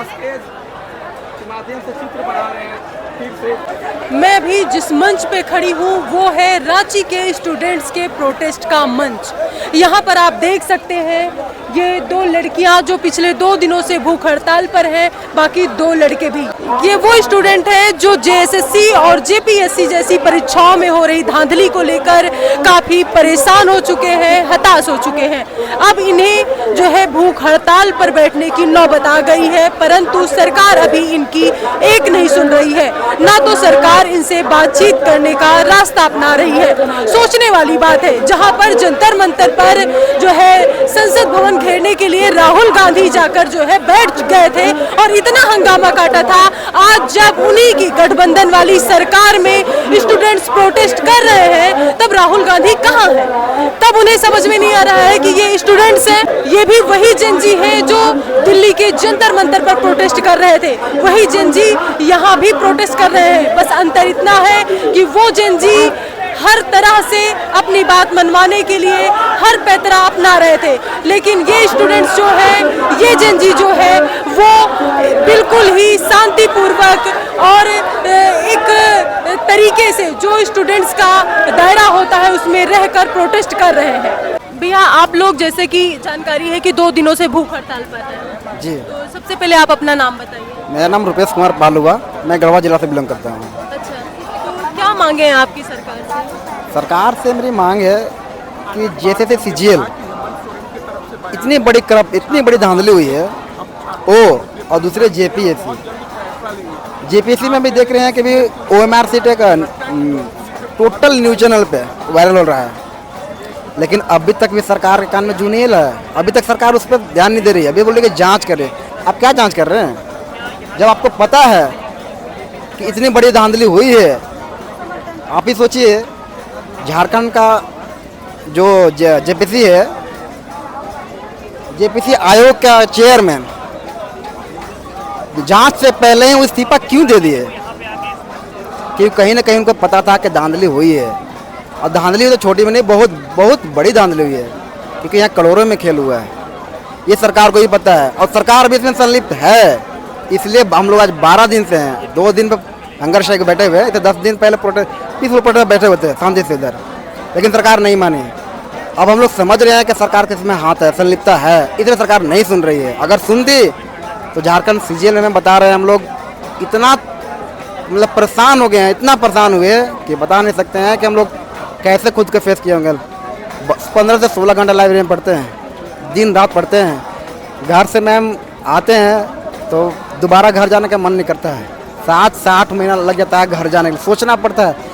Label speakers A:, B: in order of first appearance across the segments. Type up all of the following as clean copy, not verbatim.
A: Sketch के माध्यम से चित्र बना रहे हैं फिर से।
B: मैं भी जिस मंच पे खड़ी हूँ वो है रांची के स्टूडेंट्स के प्रोटेस्ट का मंच। यहाँ पर आप देख सकते हैं ये दो लड़कियाँ जो पिछले 2 दिनों से भूख हड़ताल पर हैं, बाकी 2 लड़के भी। ये वो स्टूडेंट हैं जो जेएसएससी और जेपीएससी जैसी परीक्षाओं में हो रही धांधली को लेकर काफ़ी परेशान हो चुके हैं, हताश हो चुके हैं। अब इन्हें जो है भूख हड़ताल पर बैठने की नौबत आ गई है, परंतु सरकार अभी इनकी एक नहीं सुन रही है। ना तो सरकार इनसे बातचीत करने का रास्ता अपना रही है। सोचने वाली बात है, जहां पर जंतर मंतर पर जो है संसद भवन घेरने के लिए राहुल गांधी जाकर जो है बैठ गए थे और इतना हंगामा काटा था। आज जब उन्हीं की गठबंधन वाली सरकार में स्टूडेंट्स प्रोटेस्ट कर रहे हैं, तब राहुल गांधी कहाँ है? तब उन्हें समझ में नहीं आ रहा है कि ये स्टूडेंट्स हैं, ये भी वही जेनजी हैं जो दिल्ली के जंतर मंतर पर प्रोटेस्ट कर रहे थे। वही जेनजी यहाँ भी प्रोटेस्ट कर रहे हैं। बस अंतर इतना है कि वो जेनजी हर तरह से अपनी बात मनवाने के लिए हर पैतरा अपना रहे थे, लेकिन ये स्टूडेंट्स जो है, ये जेनजी जो है, वो बिल्कुल ही शांतिपूर्वक और एक तरीके से जो स्टूडेंट्स का दायरा होता है उसमें रहकर प्रोटेस्ट कर रहे हैं। भैया आप लोग जैसे कि जानकारी है कि 2 दिनों से भूख हड़ताल पर हैं
C: जी।
B: तो सबसे पहले आप अपना नाम बताइए।
C: मेरा नाम रुपेश कुमार पाल हुआ, मैं गढ़वा जिला से बिलोंग करता हूँ।
B: अच्छा, तो क्या मांगे हैं आपकी सरकार से?
C: सरकार से मेरी मांग है कि जैसे से सीजीएल इतनी बड़ी धांधली हुई है ओ, और दूसरे जेपीएससी में भी देख रहे हैं कि भी OMR सीट एक टोटल न्यूज चैनल पे वायरल हो रहा है, लेकिन अभी तक भी सरकार के कान में जू नहीं है। अभी तक सरकार उस पर ध्यान नहीं दे रही है। अभी बोले कि जांच करें। आप क्या जांच कर रहे हैं जब आपको पता है कि इतनी बड़ी धांधली हुई है? आप ही सोचिए, झारखंड का जो जेपीसी है, जेपीसी आयोग का चेयरमैन जांच से पहले ही वो इस्तीफा क्यों दे दिए? क्योंकि कहीं ना कहीं उनको पता था कि धांधली हुई है, और धांधली तो छोटी में नहीं, बहुत बड़ी धांधली हुई है, क्योंकि यहाँ करोड़ों में खेल हुआ है। ये सरकार को ही पता है, और सरकार भी इसमें संलिप्त है। इसलिए हम लोग आज 12 दिन से हैं, 2 दिन पर हंगर स्ट्राइक बैठे हुए हैं। 10 दिन पहले पीसफुल प्रोटेस्ट बैठे हुए थे शांति से इधर, लेकिन सरकार नहीं मानी। अब हम लोग समझ रहे हैं कि सरकार के इसमें हाथ है, संलिप्तता है, इसलिए सरकार नहीं सुन रही है। अगर सुनती तो झारखंड सीजीएल में बता रहे हैं, हम लोग इतना मतलब परेशान हो गए हैं, इतना परेशान हुए कि बता नहीं सकते हैं कि हम लोग कैसे खुद को फेस किए होंगे। 15 से 16 घंटा लाइब्रेरी में पढ़ते हैं, दिन रात पढ़ते हैं। घर से मैम आते हैं तो दोबारा घर जाने का मन नहीं करता है। 7 से 8 महीना लग जाता है घर जाने के लिए, सोचना पड़ता है।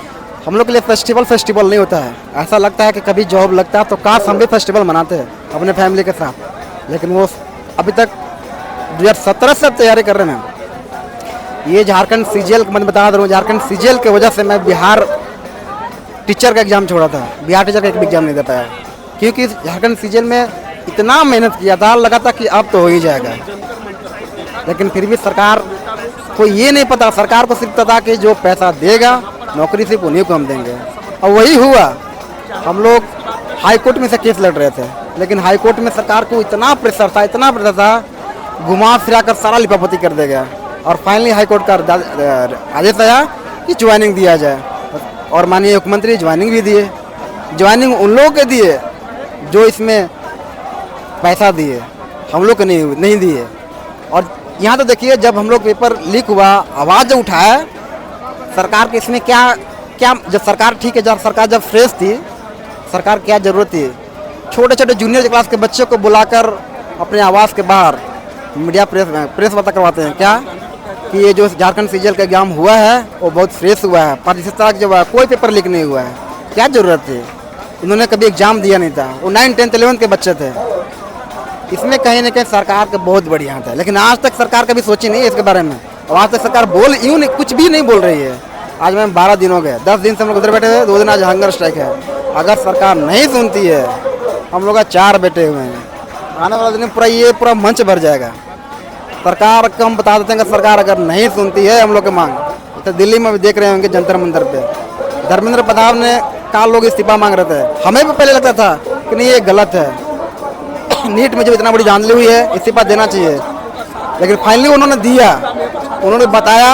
C: हम लोग के लिए फेस्टिवल नहीं होता है। ऐसा लगता है कि कभी जॉब लगता है तो काश हम भी फेस्टिवल मनाते हैं अपने फैमिली के साथ, लेकिन वो अभी तक 2017 से तैयारी कर रहे हैं। ये झारखंड सीजीएल, मैं बता रहा हूँ, झारखंड सीजीएल की वजह से मैं बिहार टीचर का एग्ज़ाम छोड़ा था। बिहार टीचर का एक भी एग्ज़ाम नहीं दे पाया, क्योंकि झारखंड सीजीएल में इतना मेहनत किया था, लगा था कि अब तो हो ही जाएगा, लेकिन फिर भी सरकार को ये नहीं पता। सरकार को सिर्फ पता कि जो पैसा देगा नौकरी सिर्फ उन्हीं को हम देंगे, और वही हुआ। हम लोग हाई कोर्ट में से केस लड़ रहे थे, लेकिन हाई कोर्ट में सरकार को इतना प्रेशर था, घुमा फिरा कर सारा लिपापोती कर देगा, और फाइनली हाई कोर्ट का आदेश आया कि ज्वाइनिंग दिया जाए, और माननीय मुख्यमंत्री ज्वाइनिंग भी दिए। ज्वाइनिंग उन लोगों के दिए जो इसमें पैसा दिए, हम लोग को नहीं दिए। और यहाँ तो देखिए, जब हम लोग पेपर लीक हुआ, आवाज़ जब उठाया सरकार के, इसमें क्या जब सरकार ठीक है, जब सरकार जब फ्रेश थी, सरकार क्या ज़रूरत थी? छोटे छोटे जूनियर क्लास के बच्चों को बुलाकर अपने आवास के बाहर मीडिया प्रेस वार्ता करवाते हैं क्या कि ये जो झारखंड सीजीएल का एग्जाम हुआ है वो बहुत फ्रेश हुआ है, प्रतिशत जो हुआ है, कोई पेपर लीक नहीं हुआ है। क्या ज़रूरत थी? उन्होंने कभी एग्जाम दिया नहीं था, वो 9, 10, 11 के बच्चे थे। इसमें कहीं ना कहीं सरकार का बहुत बड़ी हाथ है, लेकिन आज तक सरकार कभी सोची नहीं है इसके बारे में, और आज तक सरकार कुछ भी नहीं बोल रही है। आज मैम 12 दिन हो गए, 10 दिन से हम लोग उधर बैठे हुए, 2 दिन आज हंगर स्ट्राइक है। अगर सरकार नहीं सुनती है, हम लोग 4 बैठे हुए हैं, आने वाले दिन में पूरा मंच भर जाएगा। सरकार को हम बता देते हैं कि सरकार अगर नहीं सुनती है हम लोग की मांग, तो दिल्ली में भी देख रहे होंगे जंतर मंतर पे धर्मेंद्र प्रधान ने कहा लोग इस्तीफा मांग रहे थे। हमें भी पहले लगता था कि नहीं ये गलत है, नीट में जब इतना बड़ी धांधली हुई है इस्तीफा देना चाहिए, लेकिन फाइनली उन्होंने दिया, उन्होंने बताया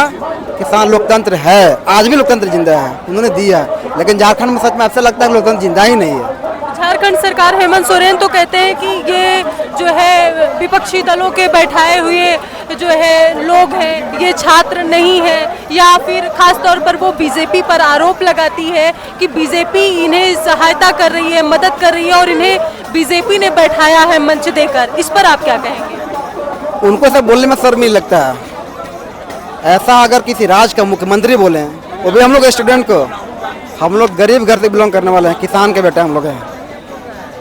C: किसान लोकतंत्र है, आज भी लोकतंत्र जिंदा है, उन्होंने दिया। लेकिन झारखंड में सच में ऐसा लगता है कि लोकतंत्र जिंदा ही नहीं है।
B: झारखंड सरकार हेमंत सोरेन तो कहते हैं कि ये जो है विपक्षी दलों के बैठाए हुए जो है लोग हैं, ये छात्र नहीं है, या फिर खास तौर पर वो बीजेपी पर आरोप लगाती है कि बीजेपी इन्हें सहायता कर रही है, मदद कर रही है और इन्हें बीजेपी ने बैठाया है मंच देकर। इस पर आप क्या कहेंगे?
C: उनको सब बोलने में शर्म नहीं लगता है। ऐसा अगर किसी राज्य का मुख्यमंत्री बोले, वो भी हम लोग स्टूडेंट को, हम लोग गरीब घर से बिलोंग करने वाले हैं, किसान के बेटे हम लोग हैं।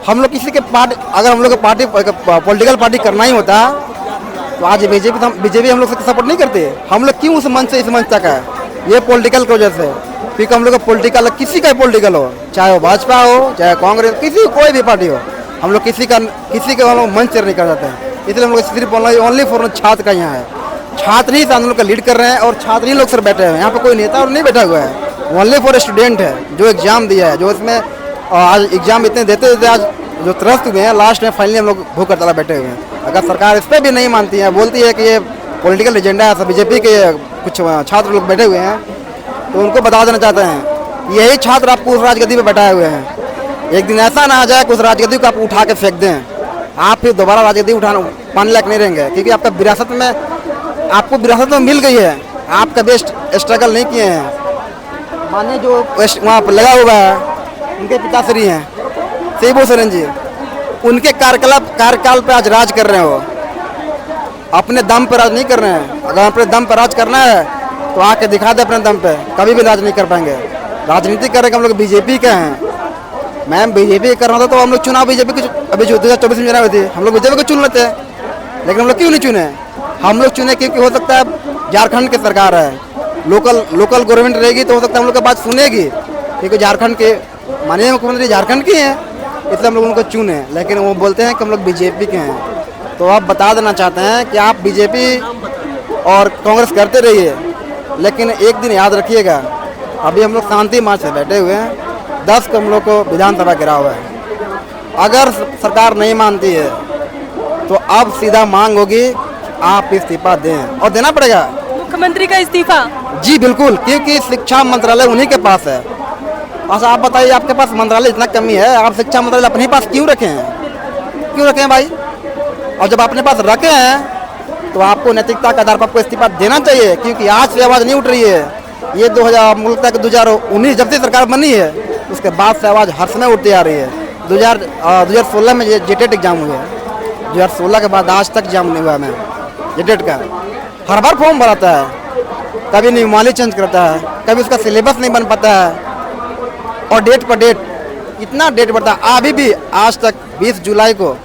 C: हम लोग किसी के पार्टी, अगर हम लोग को पार्टी पॉलिटिकल पार्टी करना ही होता तो आज बीजेपी हम लोग से सपोर्ट नहीं करते। हम लोग क्यों उस मंच से इस मंच तक है? ये पॉलिटिकल की वजह से, क्योंकि हम लोग का पॉलिटिकल, किसी का पॉलिटिकल हो, चाहे वो भाजपा हो, चाहे कांग्रेस, किसी कोई भी पार्टी हो, हम लोग किसी का हम लोग मंच नहीं कर जाते हैं। इसलिए हम लोग सिर्फ ओनली फॉर छात्र का यहाँ है। छात्र ही आंदोलन का लीड कर रहे हैं और छात्र ही लोग सर बैठे हैं। यहाँ पे कोई नेता और नहीं बैठा हुआ है। ओनली फॉर स्टूडेंट है जो एग्जाम दिया है, जो इसमें आज एग्जाम इतने देते आज जो त्रस्त हुए हैं, लास्ट में फाइनली हम लोग भूख हड़ताल बैठे हुए हैं। अगर सरकार इस पर भी नहीं मानती है, बोलती है कि ये पॉलिटिकल एजेंडा है, सब बीजेपी के कुछ छात्र लोग बैठे हुए हैं, तो उनको बता देना चाहते हैं यही छात्र आपको उस राजगद्दी पे बैठाए हुए हैं। एक दिन ऐसा ना आ जाए कि उस राजगद्दी को आप उठा के फेंक दें, आप फिर दोबारा राजगद्दी उठाना पाने लायक नहीं रहेंगे, क्योंकि आपका विरासत में, आपको विरासत में मिल गई है, आप कभी स्ट्रगल नहीं किए हैं। माने जो वहाँ पर लगा हुआ है, उनके पिताश्री हैं शिबू सोरेन जी, उनके कार्यकाल पे आज राज कर रहे हो, अपने दम पर राज नहीं कर रहे हैं। अगर अपने दम पर राज करना है तो आके दिखा दे अपने दम पे, कभी भी राज नहीं कर पाएंगे। राजनीति करेंगे हम लोग बीजेपी के हैं। मैम बीजेपी कर रहा था तो हम लोग चुनाव बीजेपी के, अभी जो 2024 में चुनाव हुई थी, हम लोग बीजेपी को चुन लेते हैं, लेकिन हम लोग क्यों नहीं चुने? हम लोग चुने क्योंकि हो सकता है झारखंड की सरकार है, लोकल गवर्नमेंट रहेगी तो हो सकता है हम लोग की बात सुनेगी, क्योंकि झारखंड के माननीय मुख्यमंत्री झारखंड की हैं, इसलिए हम लोग उनको चुने। लेकिन वो बोलते हैं कि हम लोग बीजेपी के हैं। तो आप बता देना चाहते हैं कि आप बीजेपी और कांग्रेस करते रहिए, लेकिन एक दिन याद रखिएगा, अभी हम लोग शांति मार्च से बैठे हुए हैं, 10 को हम लोग को विधानसभा गिरा हुआ है। अगर सरकार नहीं मानती है तो अब सीधा मांग होगी आप इस्तीफा दें, और देना पड़ेगा
B: मुख्यमंत्री का इस्तीफा। जी
C: बिल्कुल, क्योंकि शिक्षा मंत्रालय उन्हीं के पास है। अच्छा आप बताइए, आपके पास मंत्रालय इतना कमी है, आप शिक्षा मंत्रालय अपने पास क्यों रखे हैं भाई? और जब अपने पास रखे हैं तो आपको नैतिकता के आधार पर आपको इस्तीफा देना चाहिए, क्योंकि आज से आवाज़ नहीं उठ रही है। ये 2019 जब से सरकार बनी है उसके बाद से आवाज़ हर समय उठती आ रही है। 2016 में जेटेट एग्जाम हुए, 2016 के बाद आज तक एग्जाम नहीं हुआ। मैं जेटेट का हर बार फॉर्म भराता है, कभी नियमावली चेंज करता है, कभी उसका सिलेबस नहीं बन पाता है, और डेट पर डेट इतना डेट बढ़ता है। अभी भी आज तक 20 जुलाई को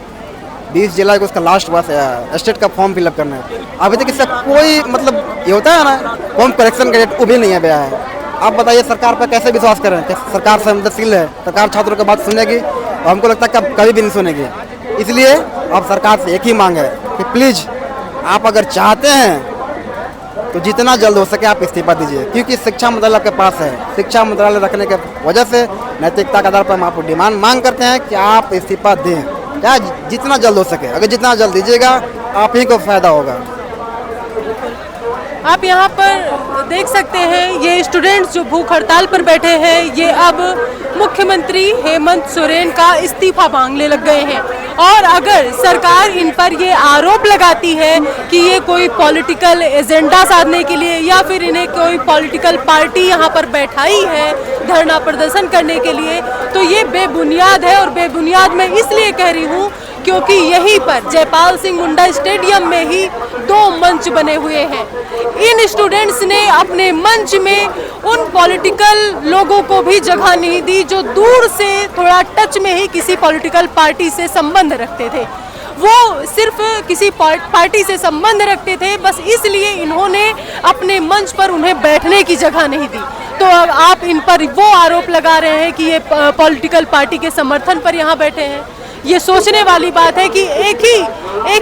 C: उसका लास्ट बस है स्टेट का फॉर्म फिलअप करना है। अभी तक इसका कोई मतलब ये होता है ना, फॉर्म करेक्शन का डेट वो भी नहीं है भैया है। आप बताइए सरकार पर कैसे विश्वास करें? सरकार संवेदनशील है, सरकार छात्रों की बात सुनेगी, और हमको लगता है कभी भी नहीं सुनेगी। इसलिए अब सरकार से एक ही मांग है कि प्लीज़ आप अगर चाहते हैं तो जितना जल्द हो सके आप इस्तीफा दीजिए, क्योंकि शिक्षा मंत्रालय आपके पास है। शिक्षा मंत्रालय रखने के वजह से नैतिकता के आधार पर हम आपको डिमांड मांग करते हैं कि आप इस्तीफा दें, क्या जितना जल्द हो सके। अगर जितना जल्द दीजिएगा आप ही को फायदा होगा।
B: आप यहाँ पर देख सकते हैं ये स्टूडेंट्स जो भूख हड़ताल पर बैठे हैं, ये अब मुख्यमंत्री हेमंत सोरेन का इस्तीफा मांगने लग गए हैं। और अगर सरकार इन पर ये आरोप लगाती है कि ये कोई पॉलिटिकल एजेंडा साधने के लिए या फिर इन्हें कोई पॉलिटिकल पार्टी यहाँ पर बैठाई है धरना प्रदर्शन करने के लिए, तो ये बेबुनियाद है। और बेबुनियाद मैं इसलिए कह रही हूँ क्योंकि यहीं पर जयपाल सिंह मुंडा स्टेडियम में ही 2 मंच बने हुए हैं। इन स्टूडेंट्स ने अपने मंच में उन पॉलिटिकल लोगों को भी जगह नहीं दी जो दूर से थोड़ा टच में ही किसी पॉलिटिकल पार्टी से संबंध रखते थे। वो सिर्फ किसी पार्टी से संबंध रखते थे, बस इसलिए इन्होंने अपने मंच पर उन्हें बैठने की जगह नहीं दी। तो आप इन पर वो आरोप लगा रहे हैं कि ये पॉलिटिकल पार्टी के समर्थन पर यहाँ बैठे हैं। ये सोचने वाली बात है कि एक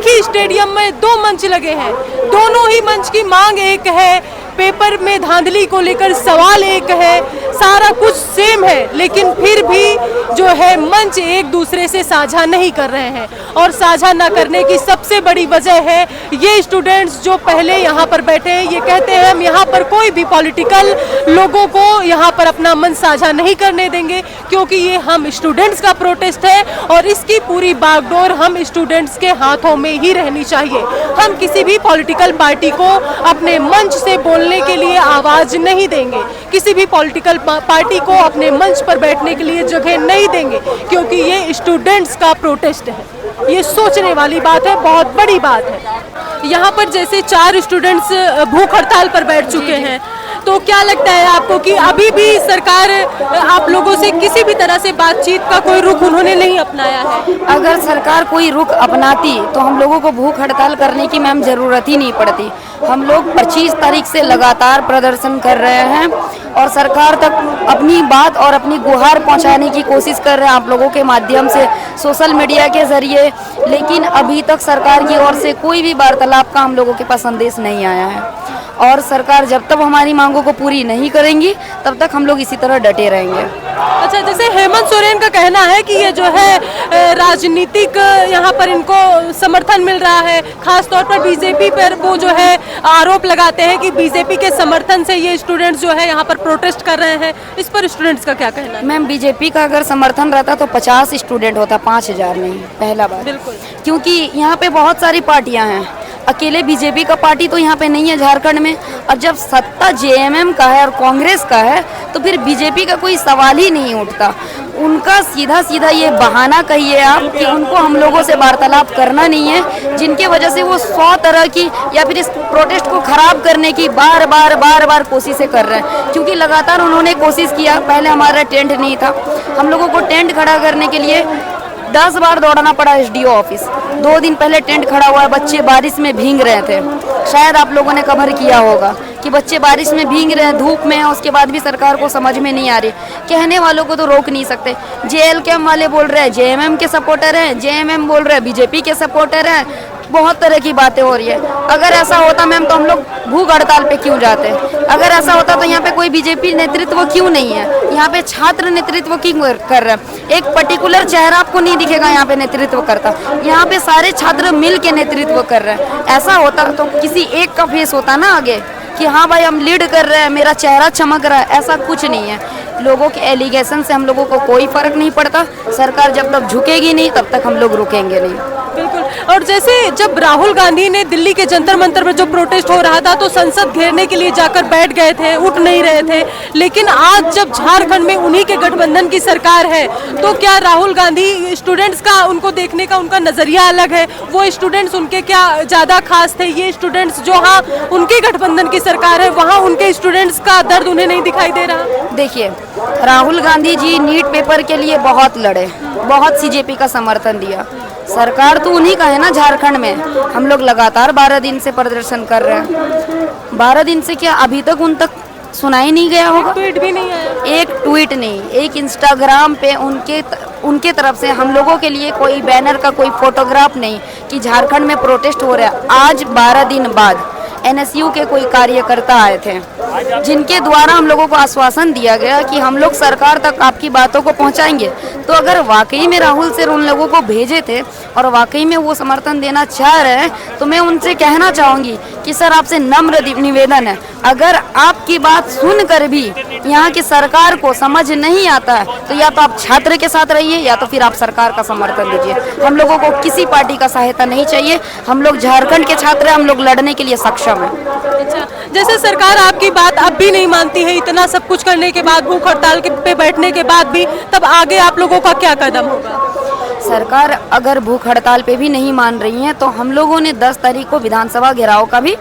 B: ही स्टेडियम में 2 मंच लगे हैं, दोनों ही मंच की मांग एक है, पेपर में धांधली को लेकर सवाल एक है, सारा कुछ सेम है, लेकिन फिर भी जो है मंच एक दूसरे से साझा नहीं कर रहे हैं। और साझा न करने की सबसे बड़ी वजह है ये स्टूडेंट्स जो पहले यहाँ पर बैठे हैं, ये कहते हैं हम यहाँ पर कोई भी पॉलिटिकल लोगों को यहाँ पर अपना मन साझा नहीं करने देंगे, क्योंकि ये हम स्टूडेंट्स का प्रोटेस्ट है और इसकी पूरी बागडोर हम स्टूडेंट्स के हाथों में ही रहनी चाहिए। हम किसी भी पॉलिटिकल पार्टी को अपने मंच से बोलने के लिए आवाज नहीं देंगे, किसी भी पॉलिटिकल पार्टी को अपने मंच पर बैठने के लिए जगह नहीं देंगे, क्योंकि ये स्टूडेंट्स का प्रोटेस्ट है। ये सोचने वाली बात है, बहुत बड़ी बात है। यहाँ पर जैसे 4 स्टूडेंट्स भूख हड़ताल पर बैठ चुके हैं, तो क्या लगता है आपको कि अभी भी सरकार आप लोगों से किसी भी तरह से बातचीत का कोई रुख उन्होंने नहीं अपनाया है?
D: अगर सरकार कोई रुख अपनाती तो हम लोगों को भूख हड़ताल करने की मैम ज़रूरत ही नहीं पड़ती। हम लोग 25 तारीख से लगातार प्रदर्शन कर रहे हैं और सरकार तक अपनी बात और अपनी गुहार पहुंचाने की कोशिश कर रहे हैं आप लोगों के माध्यम से, सोशल मीडिया के ज़रिए, लेकिन अभी तक सरकार की ओर से कोई भी वार्तालाप का हम लोगों के पास संदेश नहीं आया है। और सरकार जब तक हमारी मांगों को पूरी नहीं करेंगी तब तक हम लोग इसी तरह डटे रहेंगे।
B: अच्छा, जैसे हेमंत सोरेन का कहना है कि ये जो है राजनीतिक यहाँ पर इनको समर्थन मिल रहा है, खास तौर पर बीजेपी पर वो जो है आरोप लगाते हैं कि बीजेपी के समर्थन से ये स्टूडेंट्स जो है यहाँ पर प्रोटेस्ट कर रहे हैं। इस पर स्टूडेंट्स का क्या कहना है?
D: मैम, बीजेपी का अगर समर्थन रहता तो 50 स्टूडेंट होता, 5000 नहीं। पहला बात,
B: बिल्कुल,
D: क्योंकि यहाँ पे बहुत सारी पार्टियाँ हैं, अकेले बीजेपी का पार्टी तो यहाँ पे नहीं है झारखंड में। और जब सत्ता जेएमएम का है और कांग्रेस का है तो फिर बीजेपी का कोई सवाल ही नहीं उठता। उनका सीधा सीधा ये बहाना कहिए आप कि उनको हम लोगों से वार्तालाप करना नहीं है, जिनके वजह से वो 100 तरह की या फिर इस प्रोटेस्ट को खराब करने की बार बार कोशिशें कर रहे हैं। क्योंकि लगातार उन्होंने कोशिश किया, पहले हमारा टेंट नहीं था, हम लोगों को टेंट खड़ा करने के लिए 10 बार दौड़ना पड़ा एसडीओ ऑफिस। 2 दिन पहले टेंट खड़ा हुआ है, बच्चे बारिश में भीग रहे थे, शायद आप लोगों ने कवर किया होगा कि बच्चे बारिश में भीग रहे हैं, धूप में है, उसके बाद भी सरकार को समझ में नहीं आ रही। कहने वालों को तो रोक नहीं सकते। जेएलकेएम वाले बोल रहे हैं जेएमएम के सपोर्टर हैं, जेएमएम बोल रहे हैं बीजेपी के सपोर्टर हैं, बहुत तरह की बातें हो रही है। अगर ऐसा होता मैम तो हम लोग भूख हड़ताल पे क्यों जाते? अगर ऐसा होता तो यहाँ पे कोई बीजेपी नेतृत्व क्यों नहीं है? यहाँ पे छात्र नेतृत्व क्यों कर रहे हैं? एक पर्टिकुलर चेहरा आपको नहीं दिखेगा यहाँ पे नेतृत्व करता, यहाँ पे सारे छात्र मिल के नेतृत्व कर रहे हैं। ऐसा होता तो किसी एक का फेस होता ना आगे कि हाँ भाई हम लीड कर रहे हैं, मेरा चेहरा चमक रहा है। ऐसा कुछ नहीं है। लोगों के एलिगेशन से हम लोगों को कोई फर्क नहीं पड़ता। सरकार जब तक झुकेगी नहीं तब तक हम लोग रुकेंगे नहीं।
B: बिल्कुल। और जैसे जब राहुल गांधी ने दिल्ली के जंतर मंतर में जो प्रोटेस्ट हो रहा था तो संसद घेरने के लिए जाकर बैठ गए थे, उठ नहीं रहे थे, लेकिन आज जब झारखंड में उन्हीं के गठबंधन की सरकार है तो क्या राहुल गांधी स्टूडेंट्स का उनको देखने का उनका नजरिया अलग है? वो स्टूडेंट्स उनके क्या ज्यादा खास थे? ये स्टूडेंट्स जो हाँ उनके गठबंधन की सरकार है वहाँ उनके स्टूडेंट्स का दर्द उन्हें नहीं दिखाई दे रहा?
D: देखिए, राहुल गांधी जी नीट पेपर के लिए बहुत लड़े, बहुत सीजेपी का समर्थन दिया। सरकार तो उन्हीं का है ना झारखंड में। हम लोग लगातार 12 दिन से प्रदर्शन कर रहे हैं। 12 दिन से क्या अभी तक उन तक सुनाई नहीं गया होगा?
B: ट्वीट भी नहीं आया,
D: एक ट्वीट नहीं, एक इंस्टाग्राम पे उनके तरफ से हम लोगों के लिए कोई बैनर का कोई फोटोग्राफ नहीं कि झारखंड में प्रोटेस्ट हो रहा है। आज 12 दिन बाद एनएसयू के कोई कार्यकर्ता आए थे जिनके द्वारा हम लोगों को आश्वासन दिया गया कि हम लोग सरकार तक आपकी बातों को पहुंचाएंगे। तो अगर वाकई में राहुल सर उन लोगों को भेजे थे और वाकई में वो समर्थन देना चाह रहे हैं तो मैं उनसे कहना चाहूँगी कि सर आपसे नम्र निवेदन है, अगर आपकी बात सुनकर भी यहाँ की सरकार को समझ नहीं आता है तो या तो आप छात्र के साथ रहिए या तो फिर आप सरकार का समर्थन दीजिए। हम लोगों को किसी पार्टी का सहायता नहीं चाहिए। हम लोग झारखंड के छात्र हैं, हम लोग लड़ने के लिए सक्षम हैं।
B: अच्छा, जैसे सरकार आपकी बात अब भी नहीं मानती है, इतना सब कुछ करने के बाद, भूख हड़ताल पे बैठने के बाद भी, तब आगे आप लोगों का क्या कदम होगा?
D: सरकार अगर भूख हड़ताल पे भी नहीं मान रही है तो हम लोगों ने 10 तारीख को विधानसभा घेराव का भी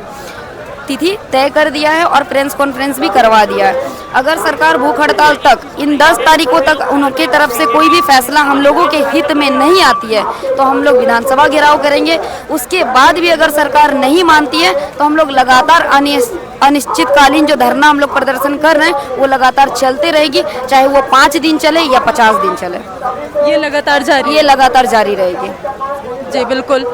D: तिथि तय कर दिया है और प्रेस कॉन्फ्रेंस भी करवा दिया है। अगर सरकार भूख हड़ताल तक इन 10 तारीखों तक उनके तरफ से कोई भी फैसला हम लोगों के हित में नहीं आती है तो हम लोग विधानसभा घेराव करेंगे। उसके बाद भी अगर सरकार नहीं मानती है तो हम लोग लगातार अनिश्चितकालीन जो धरना हम लोग प्रदर्शन कर रहे हैं वो लगातार चलते रहेगी, चाहे वो 5 दिन चले या 50 दिन चले।
B: ये लगातार जारी
D: रहेगी।
B: जी बिल्कुल।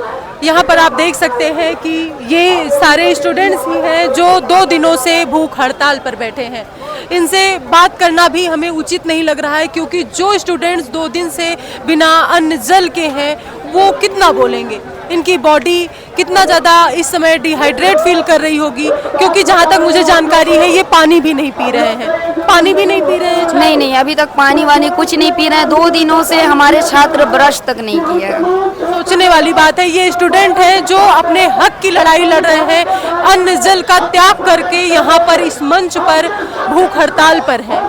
B: यहाँ पर आप देख सकते हैं कि ये सारे स्टूडेंट्स ही हैं जो 2 दिनों से भूख हड़ताल पर बैठे हैं। इनसे बात करना भी हमें उचित नहीं लग रहा है, क्योंकि जो स्टूडेंट्स 2 दिन से बिना अन्न जल के हैं वो कितना बोलेंगे, इनकी बॉडी कितना ज़्यादा इस समय डिहाइड्रेट फील कर रही होगी, क्योंकि जहाँ तक मुझे जानकारी है ये पानी भी नहीं पी रहे हैं। पानी भी नहीं पी रहे हैं?
D: नहीं नहीं, अभी तक पानी वानी कुछ नहीं पी रहे हैं। 2 दिनों से हमारे छात्र ब्रश तक नहीं किए हैं।
B: सोचने वाली बात है, ये स्टूडेंट हैं जो अपने हक की लड़ाई लड़ रहे हैं, अन्न जल का त्याग करके यहाँ पर इस मंच पर भूख हड़ताल पर हैं।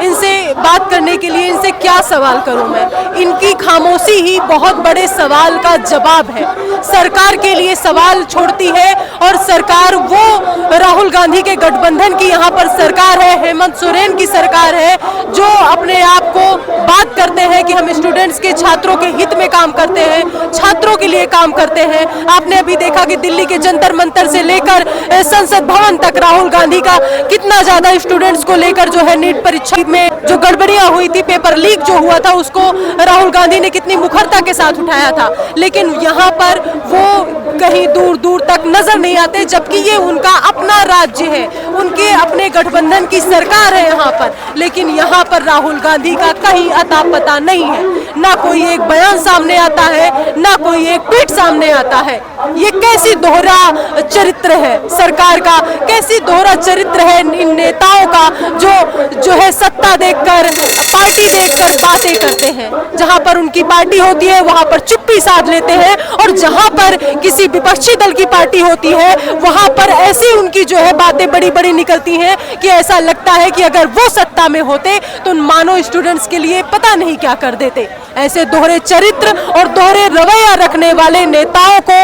B: इनसे बात करने के लिए इनसे क्या सवाल करूं मैं? इनकी खामोशी ही बहुत बड़े सवाल का जवाब है। सरकार के लिए सवाल छोड़ती है, और सरकार वो राहुल गांधी के गठबंधन की यहाँ पर सरकार है, हेमंत सोरेन की सरकार है, जो अपने आप को बात करते हैं कि हम स्टूडेंट्स के, छात्रों के हित में काम करते हैं, छात्रों के लिए काम करते हैं। आपने अभी देखा कि दिल्ली के जंतर मंतर से लेकर संसद भवन तक राहुल गांधी का कितना ज्यादा स्टूडेंट्स को लेकर जो है नीट परीक्षा में जो गड़बड़ियां हुई थी, पेपर लीक जो हुआ था, उसको राहुल गांधी ने कितनी मुखरता के साथ उठाया था। लेकिन यहाँ पर वो कहीं दूर दूर तक नजर नहीं आते, जबकि ये उनका अपना राज्य है, उनके अपने गठबंधन की सरकार है यहाँ पर। लेकिन यहाँ पर राहुल गांधी का कहीं अता पता नहीं है, ना कोई एक बयान सामने आता है, ना कोई एक ट्वीट सामने आता है। ये कैसी दोहरा चरित्र है सरकार का, कैसी दोहरा चरित्र है इन नेताओं का, जो है सत्ता देखकर, पार्टी देखकर बातें करते हैं। जहां पर उनकी पार्टी होती है वहां पर चुप्पी साध लेते हैं, और जहां पर किसी विपक्षी दल की पार्टी होती है वहां पर ऐसी उनकी जो है बातें बड़ी बड़ी निकलती हैं कि ऐसा लगता है कि अगर वो सत्ता में होते तो मानो स्टूडेंट्स के लिए पता नहीं क्या कर देते। ऐसे दोहरे चरित्र और दोहरे रवैया रखने वाले नेताओं को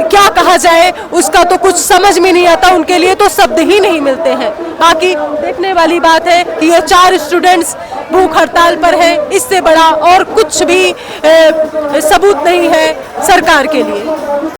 B: क्या कहा जाए, उसका तो कुछ समझ में नहीं आता, उनके लिए तो शब्द ही नहीं मिलते हैं। बाकी देखने वाली बात है कि ये 4 स्टूडेंट्स भूख हड़ताल पर हैं, इससे बड़ा और कुछ भी सबूत नहीं है सरकार के लिए।